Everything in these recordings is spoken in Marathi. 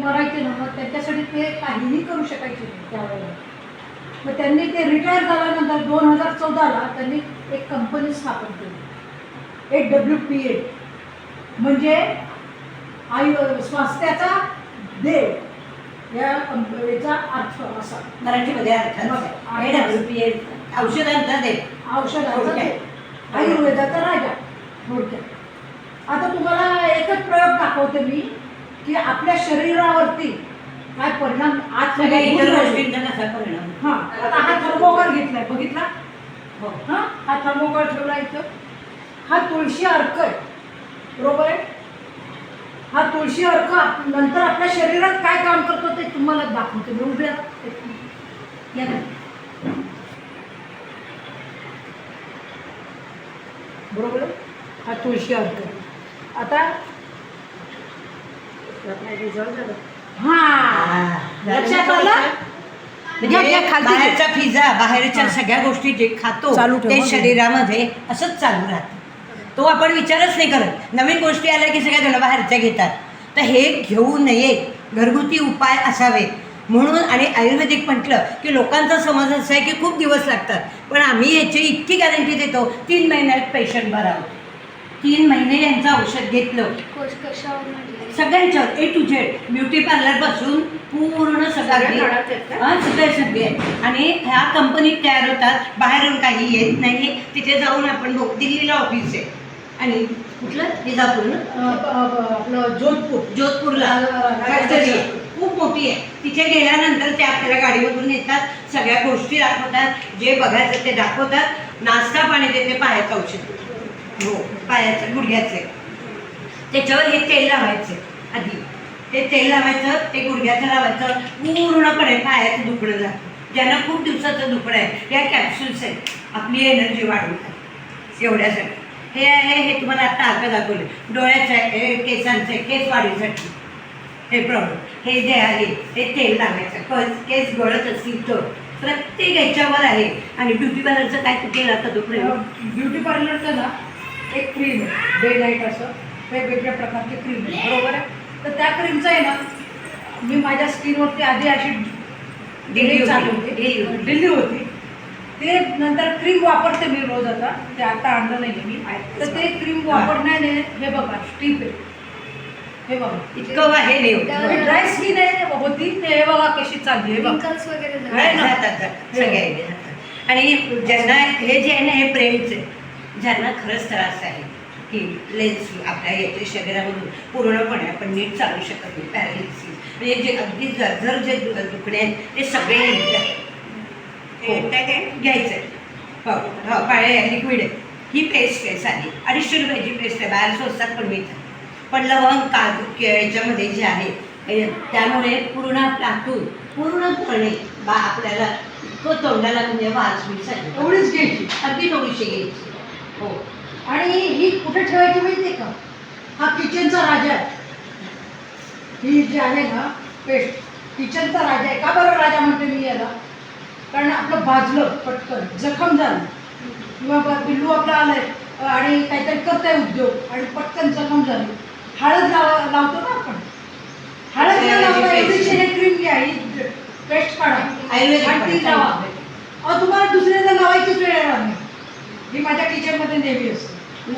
मरायचे ना, मग त्यांच्यासाठी ते काहीही करू शकायचे नाही त्यावेळेला. मग त्यांनी ते रिटायर झाल्यानंतर 2014ला त्यांनी एक कंपनी स्थापन केली, AWPA, म्हणजे स्वास्थ्याचा देव या कंपनीचा अर्थ असा मराठीमध्ये अर्थ AWPA औषधांचा देव, औषधांचा देव, आयुर्वेदाचा राजा थोडक्यात. आता तुम्हाला एकच प्रयोग दाखवते मी की आपल्या शरीरावरती काय परिणाम आज सगळ्या इतर गोष्टींचा कसा परिणाम. हां, आता हा थर्मोकॉल घेतलाय, बघितला? हो. हां, हा थर्मोकॉल ठेवला इथं. हा तुळशी अर्क आहे, बरोबर आहे? हा तुळशी अर्क नंतर आपल्या शरीरात काय काम करतो ते तुम्हाला दाखवते मी. उभे या ना. बरोबर आहे? हा तुळशी अर्क. आता हा लक्षात आलं? म्हणजे बाहेरचा पिझ्झा, बाहेरच्या सगळ्या गोष्टी जे खातो ते शरीरामध्ये असंच चालू राहतं. तो आपण विचारच नाही करत. नवीन गोष्टी आल्या की सगळ्या जण बाहेरच्या घेतात. तर हे घेऊ नये, घरगुती उपाय असावे म्हणून. आणि आयुर्वेदिक म्हटलं की लोकांचा समज असा आहे की खूप दिवस लागतात, पण आम्ही याची इतकी गॅरंटी देतो 3 महिन्यात पेशंट बरा होतो. 3 महिने यांचं औषध घेतलं सगळ्यांच्यावर A to Z, ब्युटी पार्लरपासून पूर्ण सगळे. आणि ह्या कंपनीत तयार होतात, बाहेरून काही येत नाही. तिथे जाऊन आपण दिल्लीला ऑफिस आहे आणि कुठलं विजापूर आपलं जोधपूरला खूप मोठी आहे. तिथे गेल्यानंतर ते आपल्याला गाडीमधून नेतात, सगळ्या गोष्टी दाखवतात, जे बघायचं ते दाखवतात, नाश्ता पाणी देते, पायाचं औषध, हो पायाचं गुडघ्याचे. त्याच्यावर हे तेल लावायचं आधी, ते तेल लावायचं, ते गुडघ्याचं लावायचं, पूर्णपणे पायाचं दुखणं जातं. ज्यांना खूप दिवसाचं दुखणं आहे, या कॅप्सूल्स आहेत, आपली एनर्जी वाढवतात एवढ्यासाठी. हे आहे, हे तुम्हाला आत्ता अर्क दाखवले. डोळ्याचं आहे, केसांचं, केस वाढीसाठी हे प्रॉडक्ट. हे जे आहे ते तेल लावायचं, केस गळत असतील तर प्रत्येक याच्यावर आहे. आणि ब्युटी पार्लरचं काय केलं आता दुखणं? ब्युटी पार्लरचं ना एक क्रीम आहे, डे नाईट असं वेगवेगळ्या प्रकारची क्रीम आहे, बरोबर आहे? तर त्या क्रीमचं आहे ना, मी माझ्या स्किनवरती आधी अशी दिल्ली होती, ते नंतर क्रीम वापरते मी रोज. आता ते आता आणलं नाही मी, तर ते क्रीम वापरण्याने हे बघा स्टीप आहे, हे बघा इतकं हे नाही ड्राय स्किन आहे होती, ते हे बघा कशी चालली सगळे. आणि ज्यांना हे जे आहे ना, हे ब्रेनचे ज्यांना खरंच त्रास आहे की लेन्स आपल्या याच्या शरीरामधून पूर्णपणे आपण नीट चालू शकत नाही, पॅरालिसिस, म्हणजे जे अगदी जर जे दुखणे आहेत ते सगळे घ्यायचं आहे. हो हो, पाळ्या लिक्विड आहे. ही पेस्ट आहे साधी, 250 रुपयाची पेस्ट आहे, बाहेर स्वस्तात पण मिळतात. पण लवंग काजू याच्यामध्ये जे आहे त्यामुळे पूर्ण आतून पूर्णपणे आपल्याला तो तोंडाला म्हणजे वास मिळसाठी एवढीच घ्यायची, अगदी थोडीशी घ्यायची. हो. आणि ही कुठे ठेवायची माहिती आहे का? हा किचनचा राजा आहे. ही जी आहे ना पेस्ट, किचनचा राजा आहे. का बरं राजा म्हणते मी याला? कारण आपलं भाजलं पटकन, जखम झाली किंवा पिल्लू आपला आलंय आणि काहीतरी करताय उद्योग आणि पटकन जखम झाली, हळद लावतो ना आपण. हळद लावता एवढीची हे क्रीम घ्या, ही पेस्ट काढा आणि ती लावा. तुम्हाला दुसऱ्यांदा लावायचीच वेळ येणार नाही. ही माझ्या किचनमध्ये नेहमी असते.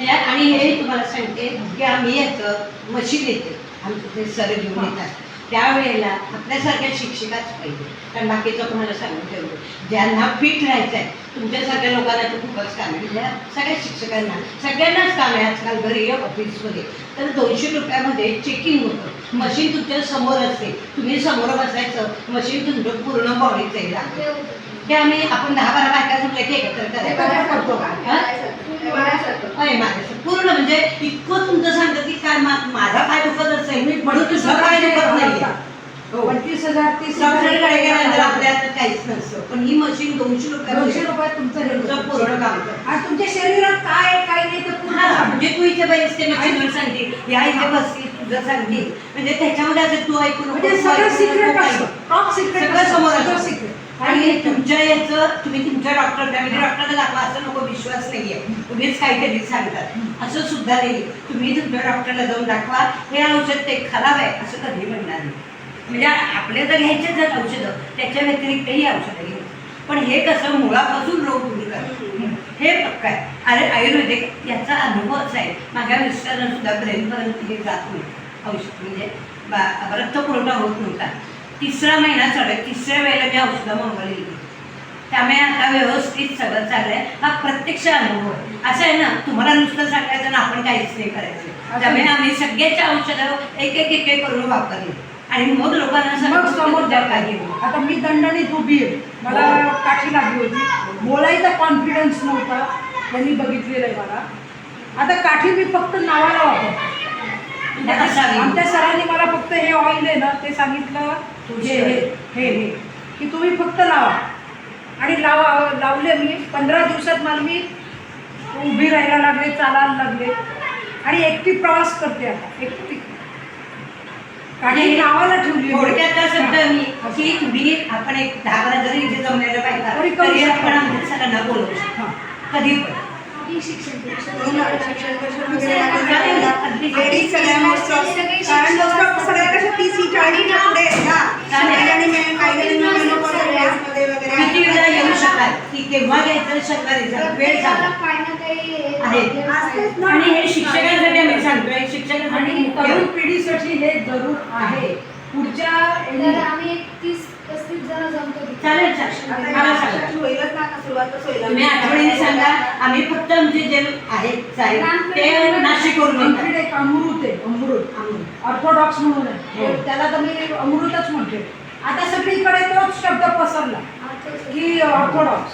आणि हे तुम्हाला सांगते की आम्ही याचं मशीन येते, आमचं ते सर घेऊन येतात, त्यावेळेला आपल्यासारख्या शिक्षकाच पाहिजे. कारण बाकीचं तुम्हाला सांगून ठेवलं, ज्यांना फिट राहायचं आहे, तुमच्यासारख्या लोकांना तर खूपच काम आहे. सगळ्या शिक्षकांना सगळ्यांनाच काम आहे आजकाल, घरी ऑफिसमध्ये. तर 200 रुपयामध्ये चेकिंग होतं, मशीन तुमच्या समोर असते, तुम्ही समोर बसायचं, मशीन तुमचं पूर्ण बॉडीचं आहे. ते आम्ही आपण 10-12 बायका सुटले की एकत्र करतो पूर्ण. म्हणजे इतकं तुमचं सांगतं की काय माझा पाय दुखत असेल म्हणून तुझं पाय दुखत नाही. 25,000-30,000 गेल्यानंतर आपल्याला काहीच नसतं, पण ही मशीन 200 रुपयात तुमचं पूर्ण काम करतं. आणि तुमच्या शरीरात काय काय नाही तर पूर्ण. म्हणजे तू इथे बसते मशीनवर सांगते, या इथे बसली तुझं सांगते, म्हणजे त्याच्यामध्ये असं तू ऐकून सगळं सिक्रेट असतं, टॉप सिक्रेट सगळं समोर सिक्रेट. आणि तुमच्या याचं तुम्ही तुमच्या फॅमिली डॉक्टरला दाखवा असं नको, विश्वास नाही आहे, तुम्हीच काहीतरी सांगतात असं सुद्धा नाही. तुम्ही तुमच्या डॉक्टरला जाऊन दाखवा, हे औषध ते खराब आहे असं कधी म्हणणार नाही. म्हणजे आपले जर घ्यायचे जर औषधं त्याच्या व्यतिरिक्तही औषधं घ्यायची. पण हे कसं मुळापासून रोग दूर करतं हे पक्का आहे. अरे आयुर्वेदिक याचा अनुभवच आहे. माझ्या मिस्टरांना सुद्धा ब्रेनपर्यंत हे जात नाही औषध, म्हणजे रक्तपुरवठा होत नव्हता. 3रा महिना चालू आहे, 3ऱ्या वेळेला मी औषधं मागवली. त्यामुळे आता व्यवस्थित सगळं चाललंय. हा प्रत्यक्ष अनुभव आहे. असं आहे ना, तुम्हाला नुसतं सांगायचं ना आपण काहीच नाही करायचं. त्यामुळे आम्ही सगळ्याच्या औषधं एक एक एक एक करून वापरली आणि मग लोकांना मग समोर द्या काही. आता मी दणदणीत उभी आहे, मला काठी लागली होती, बोलायचा कॉन्फिडन्स नव्हता, त्यांनी बघितलेलं आहे मला. आता काठी मी फक्त नावाला वापरतो. आमच्या सरांनी मला फक्त हे ऑइल आहे ना ते सांगितलं, हे हे हे हे की तुम्ही फक्त लावा. आणि लावले मी. 15 दिवसात मला मी उभी राहायला लागले, चालायला लागले आणि एकटी प्रवास करते आता. एकटी काठी नावाला ठेवली. थोडक्यात असं मी की तुम्ही आपण एक 10 जरी इथे जमलेलं पाहिजे तरी आपण आमच्या सरांना बोलवू शकतो कधी पण. किती वेळा येऊ शकाल की केव्हा घ्यायचं शकाल वेळ झाला आहे. आणि हे शिक्षकांसाठी आम्ही सांगतोय, शिक्षकांसाठी तरुण पिढीसाठी हे जरूर आहे. पुढच्या आम्ही 30-35 जण जमतो. चालेल चालेल मला सांगा, तुम्ही आठवणीने सांगा. आम्ही फक्त आमचे जे आहेत साहेब ते नाशिकवरून आमच्याकडे एक अमृत आहे, अमृत ऑर्थोडॉक्स म्हणून आहे. त्याला तर मी अमृतच म्हणते. आता सगळीकडे तोच शब्द पसरला की ऑर्थोडॉक्स.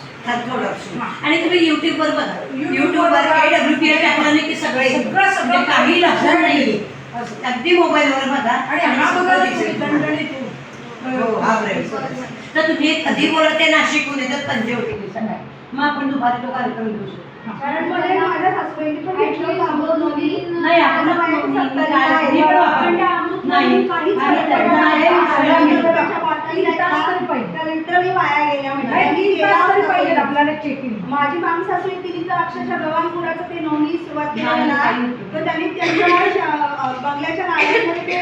आणि तुम्ही युट्यूबवर बघा, युट्यूबवर AWPL टाकलं की सगळं काही लक्षात नाही. अगदी मोबाईलवर बघा आणि हा बघा दणदणीत. तर तुम्ही कधी बोलत ते नाशिकहून येतात पंचवटी सगळ्या, मग आपण दुपारी तो कार्यक्रम घेऊ शकतो. कारण मला माझ्या सासूबाईंनी पण घेतलं अमृत नाही आपण लिटरली वाया गेल्या. पाहिजे आपल्याला चेकिंग. माझी माम सासू तिने तर अक्षरशः गव्हाणपुराचं ते नोंदणी सुरुवात केली ना, तर त्यांनी त्यांच्या बंगल्याच्या नावामध्ये ते